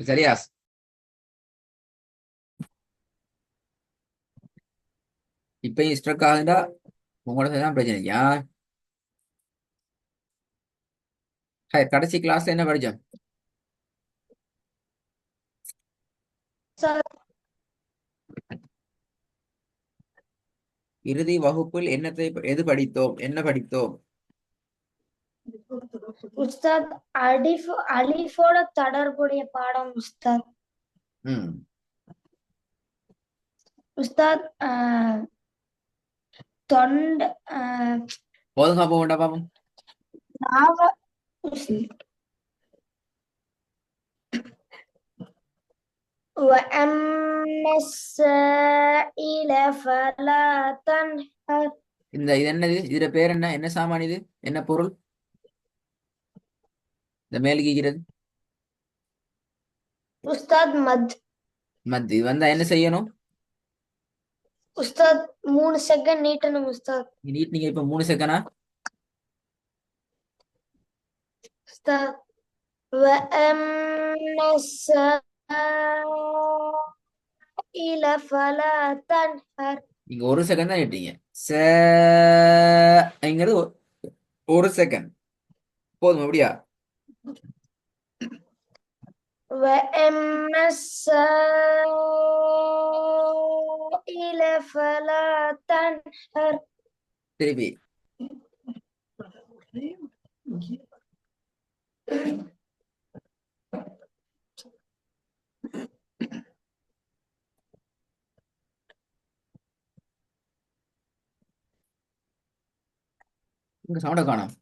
சரியா? இப்பயும் ஸ்ட்ரக் ஆகுதுடா. உங்களோட தான் பிரச்சனை. கடைசி கிளாஸ்ல என்ன படிச்சோம்? உஸ்தாத் இறுதி வகுப்பில் எது படித்தோம்? என்ன படித்தோம்? உஸ்தாத் அலிஃபோட தொடர்புடைய பாடம் உஸ்தாத். ம். உஸ்தாத் தொண்ட போதுங்க போகண்டா பாப்போம். நாவ وأما السائل فلا تنهر. இது என்னது? இதுல பேர் என்ன? என்ன சாமான் இது? என்ன பொருள்? இந்த மேலுகிறது உஸ்தாத் மத்தி வந்தா என்ன செய்யணும்? உஸ்தாத் 3 செகண்ட் நீட்டணும் உஸ்தாத். நீங்க இப்ப 3 செகண்டா? உஸ்தாத் وأما السائل فلا تنهر. நீங்க 1 செகண்ட் தான் நீட்டீங்க. சங்கிறது 1 செகண்ட் போதும். அப்படியா? وأما السائل فلا تنهر. திருப்பி. இங்க சவுண்ட காணோம்.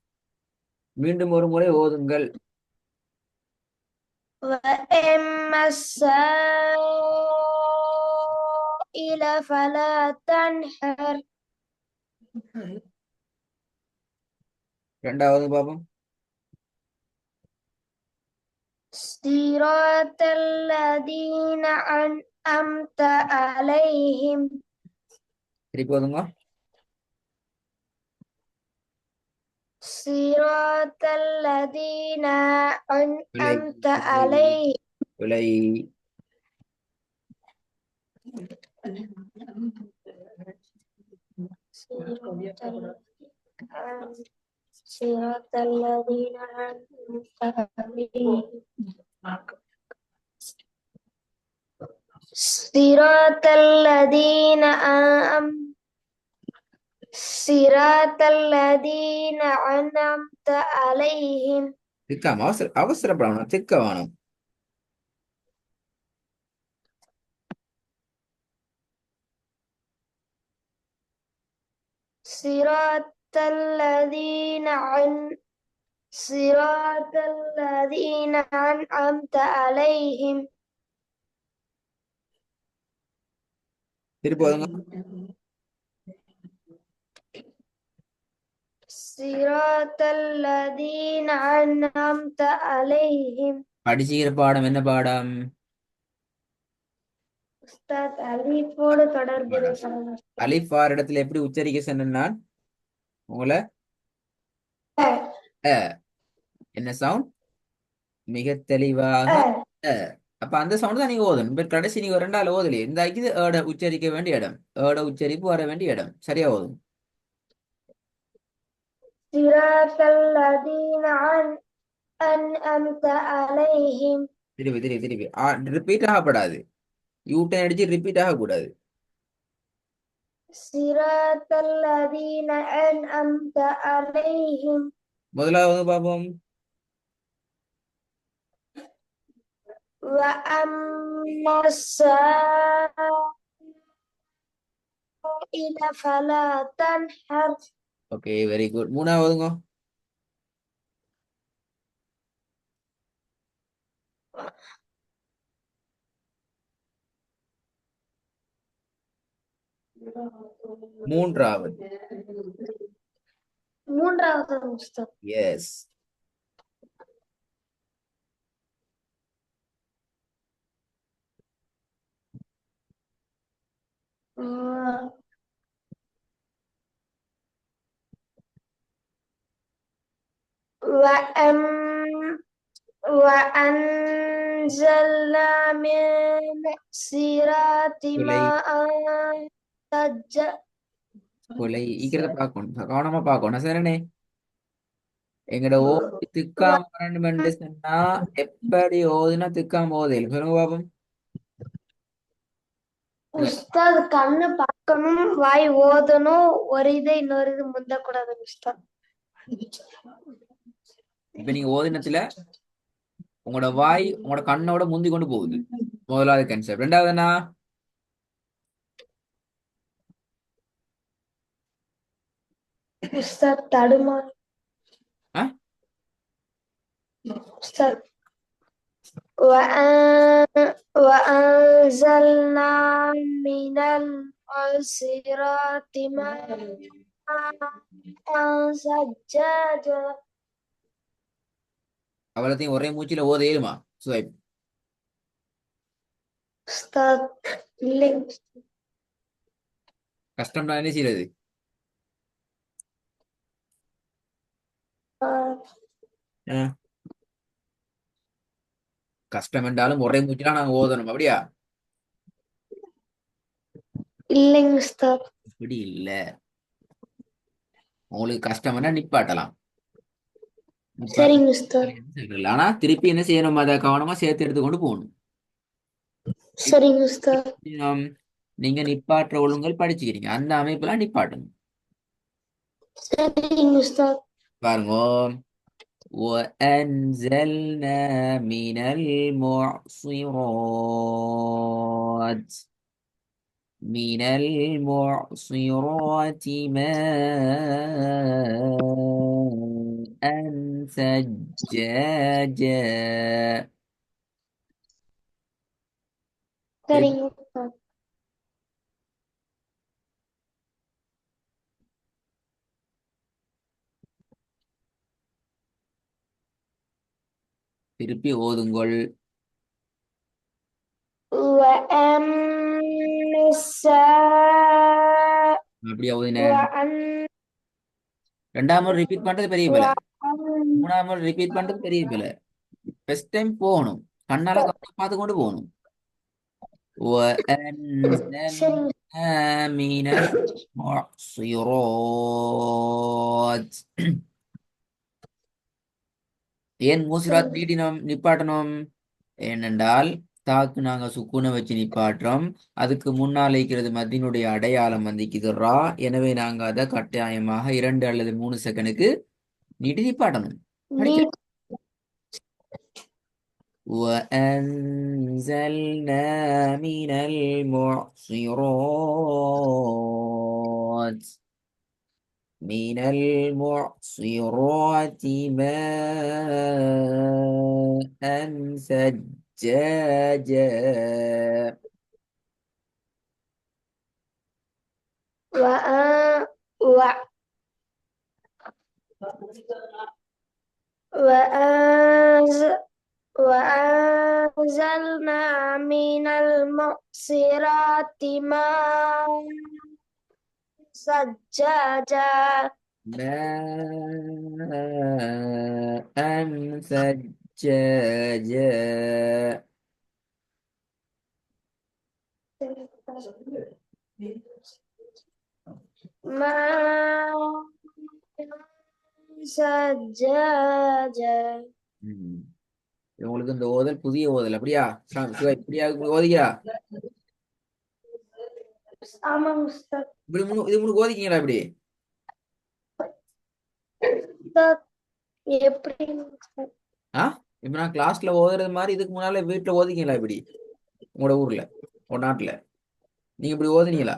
மீண்டும் ஒரு முறை ஓதுங்கள். وأما السائل فلا تنهر. ரெண்டாவது பாப்போம். صراط الذين أنعمت عليهم. திருப்பி ஓதுங்க. صراط الذين விலை أنعمت عليهم. விலை صراط الذين أنعمت عليهم. صراط الذين أنعمت عليهم. திக்காம அவசரப்படணும். திக்க வேணும். صراط الذين أنعمت عليهم. திருப்பி ஓதுங்க. صراط الذين أنعمت عليهم. படிச்சுக்கிற பாடம் என்ன பாடம்? உஸ்தாத் அலிஃபோடு தொடர்புடைய பாடம். அலிஃப் ஆர் இடத்துல எப்படி உச்சரிக்க சொன்னான் உங்களை? அ. என்ன சவுண்ட்? மிக தெளிவாக அ. அப்ப அந்த சவுண்ட் தான் நீங்க ஓதணும். இப்ப கடைசி நீங்க 2 ஓதலையே. இந்த இது ஏட உச்சரிக்க வேண்டிய இடம். ஏட உச்சரிப்பு வர வேண்டிய இடம். சரியா ஓதும். صراط الذين أنعمت عليهم. திருப்பி திருப்பி திருப்பி ரிப்பீட் ஆகப்படாது. யூட்டன் அடிச்சு ரிப்பீட் ஆகக்கூடாது. صراط الذين أنعمت عليهم. முதலாவது பாப்போம். وأما السائل فلا تنهر. Okay, very good. மூணாவதுங்க. மூன்றாவது. மூன்றாவது உஸ்தாத். எஸ். وأما وأنزلنا من سيرات கொலை ماء ثجا கொலை ஈக்கிறத பார்க்கணும், கவனமா பார்க்கணும் சரிண்ணே. எங்கட ஓதி திக்காம வரணுமென்று சொன்னா எப்படி ஓதுனா திக்காம ஓதையில் சொல்லுங்க பாப்போம். உஸ்தாத் கண்ணு பார்க்கணும் வாய் ஓதணும் ஒரு இது இன்னொரு இது முந்தக்கூடாது உஸ்தாத். இப்ப நீங்க ஓதினத்துல உங்களோட வாய் உங்களோட கண்ணோட முந்தி கொண்டு போகுது. முதலாவது கன்செப்ட். ரெண்டாவது என்ன? உஸ்தாத் தடுமா ஆ? உஸ்தாத் وأنزلنا من المعصرات ماء ثجاجا. அவ்வளோத்தையும் ஒரே மூச்சில ஓத ஏழுமா சுவைப்? உஸ்தாத் இல்லை கஷ்டம்னா என்ன செய்யறது? ஆ, கஷ்டம் என்றாலும் ஒரே மூச்சில நாங்க ஓதணும் அப்படியா? இல்லைங்க உஸ்தாத். இப்படி இல்ல, உங்களுக்கு கஷ்டம்னா நிப்பாட்டலாம். சரிங்க உஸ்தாத். நிப்பாட்ட ஆனா திருப்பி என்ன செய்யணும், அதை கவனமா சேர்த்து எடுத்துக்கொண்டு போகணும். சரிங்க உஸ்தாத். ஆம், நீங்க நிப்பாட்டுற ஒழுங்கல் படிச்சுக்கிறீங்க, அந்த அமைப்புல நிப்பாட்டணும். சரிங்க உஸ்தாத். பாருங்க. وأنزلنا من المعصرات ماء ثجاجا. சரிங்க உஸ்தாத். திருப்பி ஓதுங்கள். وأما الساعة அப்படியா ஓதின? وأن ரெண்டாம் முறை ரிப்பீட் பண்றது பெரிய பிள்ளை, وأن மூணாம் முறை ரிப்பீட் பண்றது பெரிய பிள்ளை. ஃபர்ஸ்ட் டைம் போகணும், கண்ணால கவனம் பார்த்து கொண்டு போகணும். சரிங்க وأنزلنا من المعصرات. ஏன் மூசிராத் நீட்டினோம் நிப்பாட்டணும்? ஏனென்றால் தாக்கு நாங்க சுக்குனை வச்சு நிப்பாட்டுறோம், அதுக்கு முன்னால் இருக்கிறது மத்தியினுடைய அடையாளம் வந்திக்குது ரா. எனவே நாங்க அதை கட்டாயமாக 2 அல்லது 3 செகண்டுக்கு நீட்டி நிப்பாட்டணும். படிக்க. நீட் وأنزلنا من المعصرات ماء ثجاجا. وأ- وأ- وأنز- وأنزلنا من المعصرات ماء ثجاجا. ماء ثجاجا. ماء ثجاجا. ம். உங்களுக்கு இந்த ஓதல் புதிய ஓதல் அப்படியா? இப்படியா ஓதிக்கிறா? ஆமாங்க உஸ்தாத். இப்படி இது முன்னுக்கு ஓதிக்கிங்களா இப்படி? உஸ்தாத், எப்படி உஸ்தாத்? ஆ, இப்ப நான் கிளாஸ்ல ஓதுறது மாதிரி இதுக்கு முன்னால வீட்டுல ஓதிக்கிங்களா இப்படி? உங்களோட ஊர்ல, உங்க நாட்டுல நீங்க இப்படி ஓதுனீங்களா?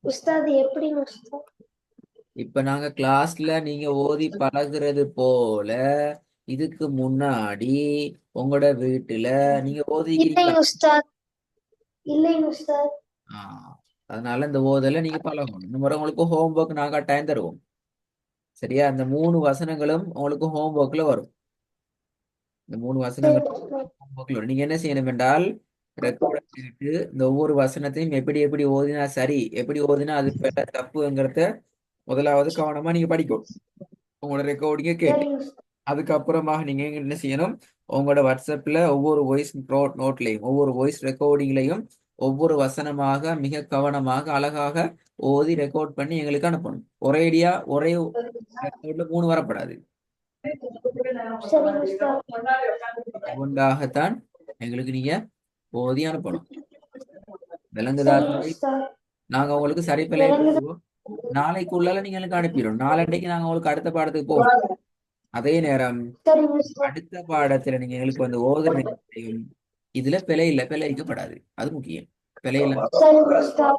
உஸ்தாத் எப்படி உஸ்தாத்? இப்ப நாங்க கிளாஸ்ல நீங்க ஓதி பழகுறது போல இதுக்கு முன்னாடி உங்களோட வீட்டுல நீங்க ஓதிக்கிறீங்களா? இல்லைங்க உஸ்தாத். இல்லைங்க உஸ்தாத். ஆ, அதனால இந்த ஓதல நீங்க பழகணும். இந்த முறை உங்களுக்கு ஹோம்ஒர்க் நாங்க டைம் தருவோம். சரியா? இந்த 3 வசனங்களும் உங்களுக்கு ஹோம்ஒர்க்ல வரும். இந்த 3 வசனங்கள் சரி உஸ்தாத். homeworkல வரும். நீங்க என்ன செய்யணும் என்றால் ரெக்கார்ட் எடுத்துக்கிட்டு இந்த ஒவ்வொரு வசனத்தையும் எப்படி எப்படி ஓதினா சரி, எப்படி ஓதினா அது தப்புங்கிறத முதலாவது கவனமா நீங்க படிக்கும். உங்களோட ரெக்கார்டிங்க கேட்டு சரிங்க உஸ்தாத். அதுக்கப்புறமாக நீங்க என்ன செய்யணும், உங்களோட வாட்ஸ்அப்ல ஒவ்வொரு வாய்ஸ் நோட்லையும் ஒவ்வொரு வாய்ஸ் ரெக்கார்டிங்லையும் ஒவ்வொரு வசனமாக மிக கவனமாக அழகாக ஓதி ரெக்கார்ட் பண்ணி எங்களுக்கு அனுப்பணும். ஒரேடியா ஒரே ரெக்கார்ட்ல 3 வரப்படாது. சரி மிஸ்டர். ஒன்றாகத்தான் எங்களுக்கு நீங்க ஓதி அனுப்பணும். விளங்குதா சரி தம்பி? மிஸ்டர். நாங்க உங்களுக்கு சரி பிழை விளங்குது. போடுவோம். நாளைக்குள்ளால நீங்க எனக்கு அனுப்பிடும். நாளன்னைக்கு நாங்க உங்களுக்கு அடுத்த பாடத்துக்கு போவோம். அதே நேரம் சரி மிஸ்டர். அடுத்த பாடத்துல நீங்க எங்களுக்கு வந்து ஓதுற நேரத்தையும் இதுல பிழை இல்லை, பிழை இருக்கப்படாது. அது முக்கியம். பிழை இல்லை. சரி மிஸ்டர்.